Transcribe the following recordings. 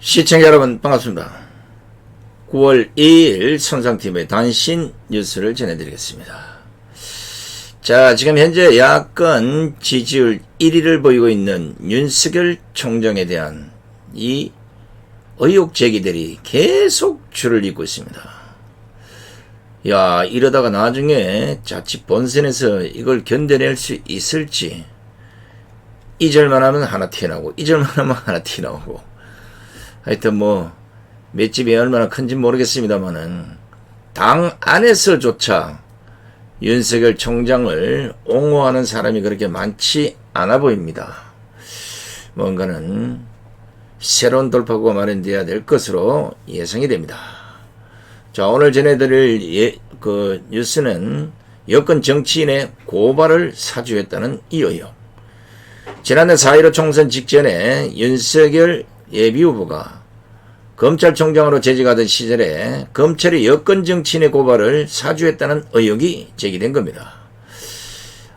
시청자 여러분 반갑습니다. 9월 2일 손상TV의 단신 뉴스를 전해드리겠습니다. 자, 지금 현재 야권 지지율 1위를 보이고 있는 윤석열 총장에 대한 이 의혹 제기들이 계속 줄을 잇고 있습니다. 야, 이러다가 나중에 자칫 본선에서 이걸 견뎌낼 수 있을지, 이절만 하면 하나 튀어나오고 이절만 하면 하나 튀어나오고, 하여튼 맷집이 얼마나 큰지 모르겠습니다만은 당 안에서조차 윤석열 총장을 옹호하는 사람이 그렇게 많지 않아 보입니다. 뭔가는 새로운 돌파구가 마련되어야 될 것으로 예상이 됩니다. 자, 오늘 전해드릴 뉴스는 여권 정치인의 고발을 사주했다는 이 의혹. 지난해 4.15 총선 직전에 윤석열 예비후보가 검찰총장으로 재직하던 시절에 검찰이 여권 정치인의 고발을 사주했다는 의혹이 제기된 겁니다.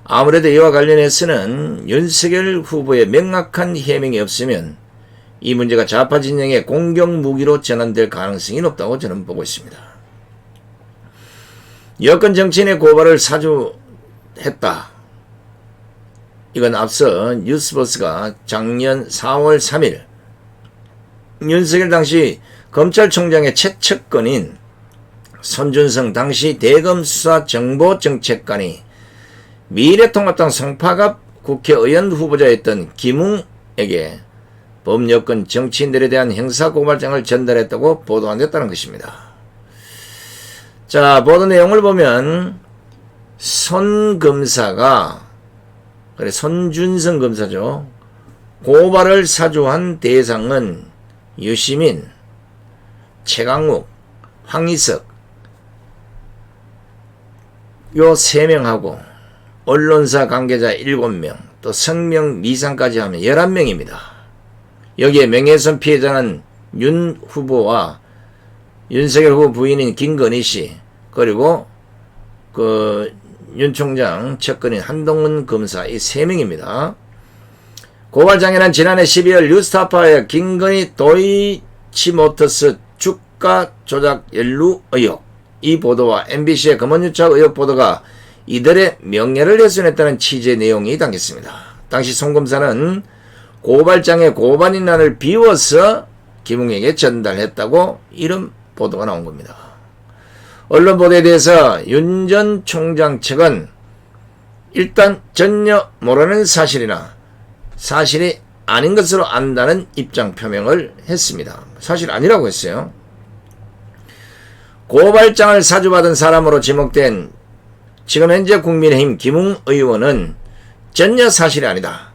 아무래도 이와 관련해서는 윤석열 후보의 명확한 해명이 없으면 이 문제가 좌파 진영의 공격 무기로 전환될 가능성이 높다고 저는 보고 있습니다. 여권 정치인의 고발을 사주했다. 이건 앞서 뉴스버스가 작년 4월 3일 윤석열 당시 검찰총장의 최측근인 손준성 당시 대검수사정보정책관이 미래통합당 송파갑 국회의원 후보자였던 김웅에게 범여권 정치인들에 대한 형사고발장을 전달했다고 보도됐다는 것입니다. 자, 보도 내용을 보면 손 검사가, 손준성 검사죠, 고발을 사주한 대상은 유시민, 최강욱, 황희석 요 3명하고 언론사 관계자 7명, 또 성명 미상까지 하면 11명입니다. 여기에 명예훼손 피해자는 윤 후보와 윤석열 후보 부인인 김건희 씨, 그리고 윤 총장 측근인 한동훈 검사, 이 3명입니다. 고발장에는 지난해 12월 뉴스타파의 김건희 도이치모터스 주가 조작 연루 의혹, 이 보도와 MBC의 검언유착 의혹 보도가 이들의 명예를 훼손했다는 취재 내용이 담겼습니다. 당시 송 검사는 고발장의 고발인란을 비워서 김웅에게 전달했다고 이런 보도가 나온 겁니다. 언론 보도에 대해서 윤 전 총장 측은 일단 전혀 모르는 사실이나 사실이 아닌 것으로 안다는 입장 표명을 했습니다. 사실 아니라고 했어요. 고발장을 사주받은 사람으로 지목된 지금 현재 국민의힘 김웅 의원은 전혀 사실이 아니다.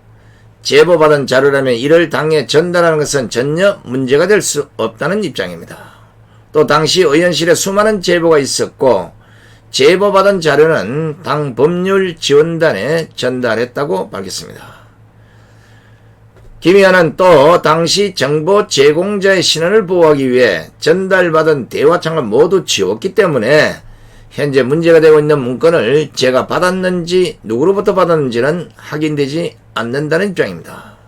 제보받은 자료라면 이를 당에 전달하는 것은 전혀 문제가 될 수 없다는 입장입니다. 또 당시 의원실에 수많은 제보가 있었고 제보받은 자료는 당 법률지원단에 전달했다고 밝혔습니다. 김 의원은 또 당시 정보 제공자의 신원을 보호하기 위해 전달받은 대화창을 모두 지웠기 때문에 현재 문제가 되고 있는 문건을 제가 받았는지 누구로부터 받았는지는 확인되지 않는다는 입장입니다.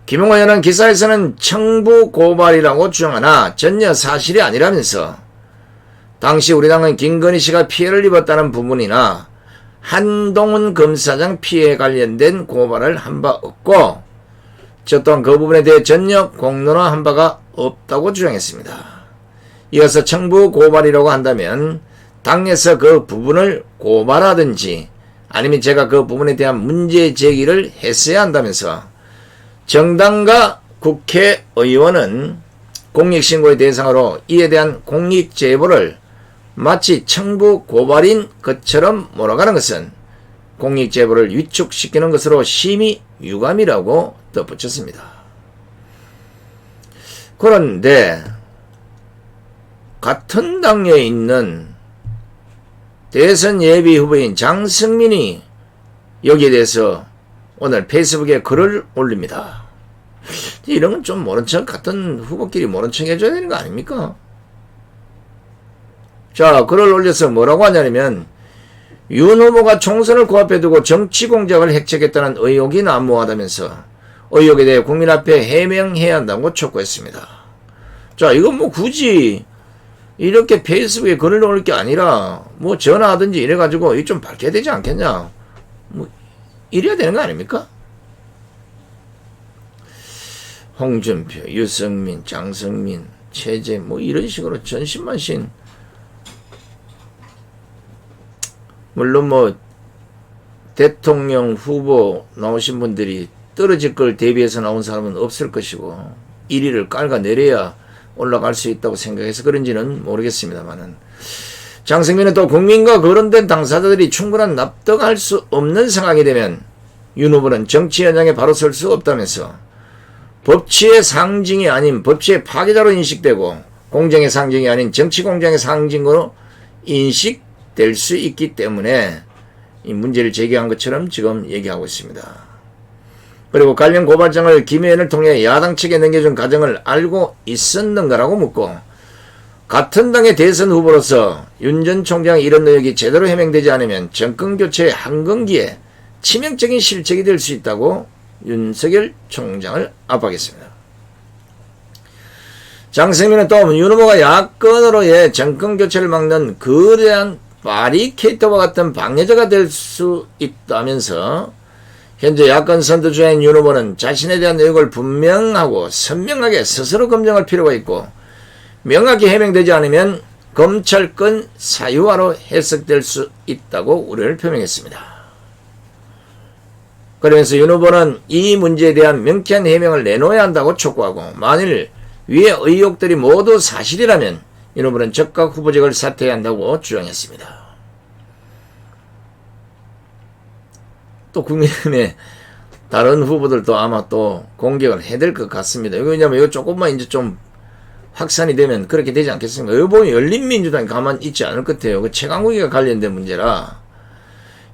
김웅 의원은 기사에서는 청부 고발이라고 주장하나 전혀 사실이 아니라면서 당시 우리 당은 김건희 씨가 피해를 입었다는 부분이나 한동훈 검사장 피해에 관련된 고발을 한 바 없고 저 또한 그 부분에 대해 전혀 공론화한 바가 없다고 주장했습니다. 이어서 청부 고발이라고 한다면 당에서 그 부분을 고발하든지 아니면 제가 그 부분에 대한 문제 제기를 했어야 한다면서 정당과 국회의원은 공익신고의 대상으로 이에 대한 공익제보를 마치 청부 고발인 것처럼 몰아가는 것은 공익제보를 위축시키는 것으로 심히 유감이라고 덧붙였습니다. 그런데 같은 당에 있는 대선 예비 후보인 장승민이 여기에 대해서 오늘 페이스북에 글을 올립니다. 이런 건 좀 모른 척, 같은 후보끼리 모른 척 해줘야 되는 거 아닙니까? 자, 글을 올려서 뭐라고 하냐면 윤 후보가 총선을 코앞에 두고 정치 공작을 획책했다는 의혹이 난무하다면서 의혹에 대해 국민 앞에 해명해야 한다고 촉구했습니다. 자, 이건 뭐 굳이 이렇게 페이스북에 글을 올릴 게 아니라 뭐 전화하든지 이래가지고 이거 좀 밝혀야 되지 않겠냐, 뭐 이래야 되는 거 아닙니까? 홍준표, 유승민, 장성민, 최재 뭐 이런 식으로 전신만신, 물론 뭐 대통령 후보 나오신 분들이 떨어질 걸 대비해서 나온 사람은 없을 것이고 1위를 깔아내려야 올라갈 수 있다고 생각해서 그런지는 모르겠습니다만은, 장성민은 또 국민과 거론된 당사자들이 충분한 납득할 수 없는 상황이 되면 윤 후보는 정치 현장에 바로 설 수 없다면서 법치의 상징이 아닌 법치의 파괴자로 인식되고 공정의 상징이 아닌 정치 공정의 상징으로 인식될 수 있기 때문에 이 문제를 제기한 것처럼 지금 얘기하고 있습니다. 그리고 관련 고발장을 김 의원을 통해 야당 측에 넘겨준 과정을 알고 있었는가라고 묻고, 같은 당의 대선 후보로서 윤 전 총장의 이런 의혹이 제대로 해명되지 않으면 정권교체의 한건기에 치명적인 실책이 될 수 있다고 윤석열 총장을 압박했습니다. 장성민은 또 윤 후보가 야권으로의 정권교체를 막는 거대한 바리케이터와 같은 방해자가 될 수 있다면서, 현재 야권 선두 중인 윤 후보는 자신에 대한 의혹을 분명하고 선명하게 스스로 검증할 필요가 있고, 명확히 해명되지 않으면 검찰권 사유화로 해석될 수 있다고 우려를 표명했습니다. 그러면서 윤 후보는 이 문제에 대한 명쾌한 해명을 내놓아야 한다고 촉구하고, 만일 위의 의혹들이 모두 사실이라면 윤 후보는 즉각 후보직을 사퇴해야 한다고 주장했습니다. 또 국민의힘의 다른 후보들도 아마 또 공격을 해야 될 것 같습니다. 왜냐면 이거 조금만 이제 좀 확산이 되면 그렇게 되지 않겠습니까? 이거 보면 열린민주당이 가만히 있지 않을 것 같아요. 그 최강욱이가 관련된 문제라.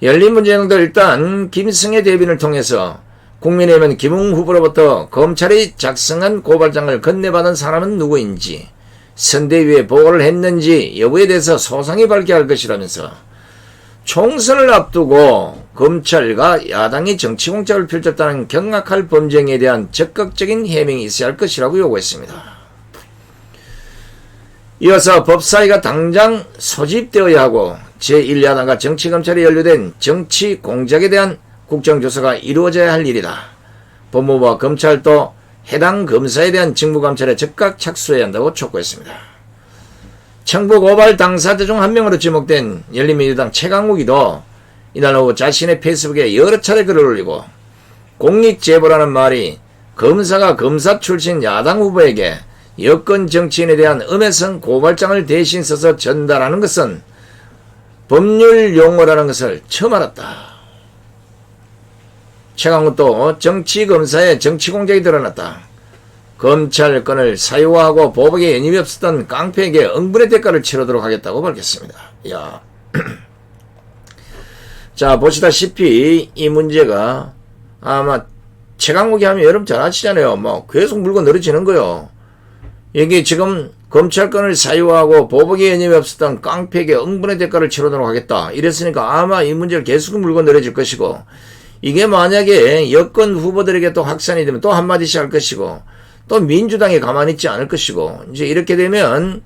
열린민주당도 일단 김승혜 대변인을 통해서 국민의힘은 김웅 후보로부터 검찰이 작성한 고발장을 건네받은 사람은 누구인지, 선대위에 보고를 했는지 여부에 대해서 소상히 밝혀야 할 것이라면서 총선을 앞두고 검찰과 야당이 정치공작을 펼쳤다는 경악할 범죄에 대한 적극적인 해명이 있어야 할 것이라고 요구했습니다. 이어서 법사위가 당장 소집되어야 하고 제1야당과 정치검찰에 연루된 정치공작에 대한 국정조사가 이루어져야 할 일이다. 법무부와 검찰도 해당 검사에 대한 직무감찰에 즉각 착수해야 한다고 촉구했습니다. 청부 고발 당사자 중 한 명으로 지목된 열린민주당 최강욱이도 이날 오후 자신의 페이스북에 여러 차례 글을 올리고, 공익제보라는 말이 검사가 검사 출신 야당 후보에게 여권 정치인에 대한 음해성 고발장을 대신 써서 전달하는 것은 법률 용어라는 것을 처음 알았다. 최강욱도 정치검사의 정치공작이 드러났다. 검찰권을 사유화하고 보복에 연임이 없었던 깡패에게 응분의 대가를 치르도록 하겠다고 밝혔습니다. 야. 자, 보시다시피 이 문제가 아마 최강욱이 하면 여러분 잘 아시잖아요. 뭐 계속 물고 늘어지는 거요. 여기 지금 검찰권을 사유화하고 보복에 연임이 없었던 깡패에게 응분의 대가를 치르도록 하겠다. 이랬으니까 아마 이 문제를 계속 물고 늘어질 것이고, 이게 만약에 여권 후보들에게 또 확산이 되면 또 한마디씩 할 것이고, 또 민주당이 가만히 있지 않을 것이고, 이제 이렇게 되면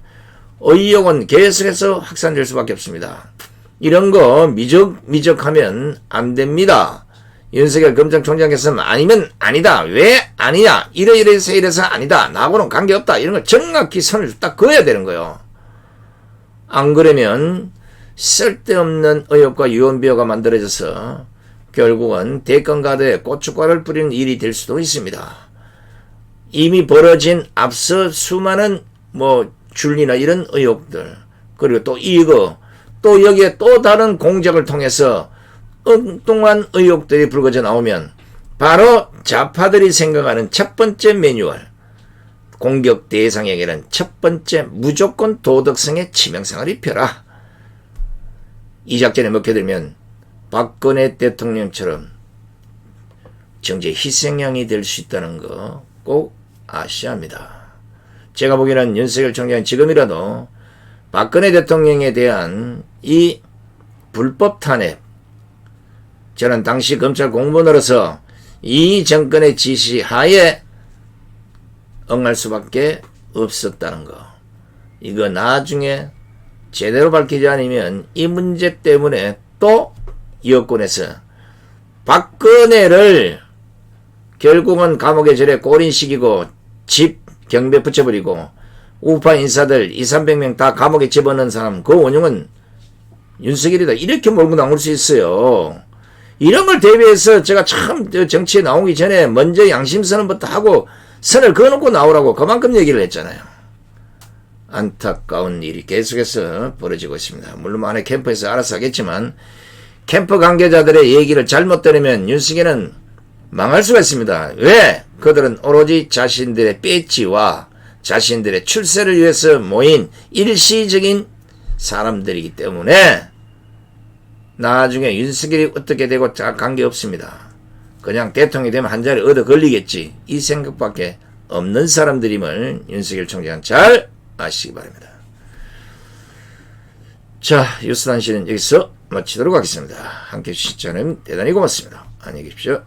의혹은 계속해서 확산될 수밖에 없습니다. 이런 거 미적하면 안 됩니다. 윤석열 검찰총장께서는 아니면 아니다. 왜 아니냐. 이래서 이래서 아니다. 나하고는 관계없다. 이런 걸 정확히 선을 딱 그어야 되는 거예요. 안 그러면 쓸데없는 의혹과 유언비어가 만들어져서 결국은 대권가드에 고춧가루를 뿌리는 일이 될 수도 있습니다. 이미 벌어진 앞서 수많은 줄리나 이런 의혹들, 그리고 또 이거, 또 여기에 또 다른 공작을 통해서 엉뚱한 의혹들이 불거져 나오면 바로 좌파들이 생각하는 첫 번째 매뉴얼, 공격 대상에게는 첫 번째 무조건 도덕성의 치명상을 입혀라. 이 작전에 먹혀들면 박근혜 대통령처럼 정치의 희생양이 될 수 있다는 거 꼭 아셔야 합니다. 제가 보기에는 윤석열 총장이 지금이라도 박근혜 대통령에 대한 이 불법 탄핵, 저는 당시 검찰 공무원으로서 이 정권의 지시하에 응할 수밖에 없었다는 거. 이거 나중에 제대로 밝히지 않으면 이 문제 때문에 또 여권에서 박근혜를 결국은 감옥에 절에 꼬린시키고 집 경배 붙여버리고 우파 인사들 200~300명 다 감옥에 집어넣은 사람 그 원흉은 윤석열이다 이렇게 몰고 나올 수 있어요. 이런 걸 대비해서 제가 참 정치에 나오기 전에 먼저 양심선언부터 하고 선을 그어놓고 나오라고 그만큼 얘기를 했잖아요. 안타까운 일이 계속해서 벌어지고 있습니다. 물론 안에 캠프에서 알아서 하겠지만 캠프 관계자들의 얘기를 잘못 들으면 윤석열은 망할 수가 있습니다. 왜? 그들은 오로지 자신들의 배지와 자신들의 출세를 위해서 모인 일시적인 사람들이기 때문에 나중에 윤석열이 어떻게 되고 관계없습니다. 그냥 대통령이 되면 한 자리 얻어 걸리겠지. 이 생각밖에 없는 사람들임을 윤석열 총장은 잘 아시기 바랍니다. 자, 뉴스단신은 여기서 마치도록 하겠습니다. 함께해 주신 저는 대단히 고맙습니다. 안녕히 계십시오.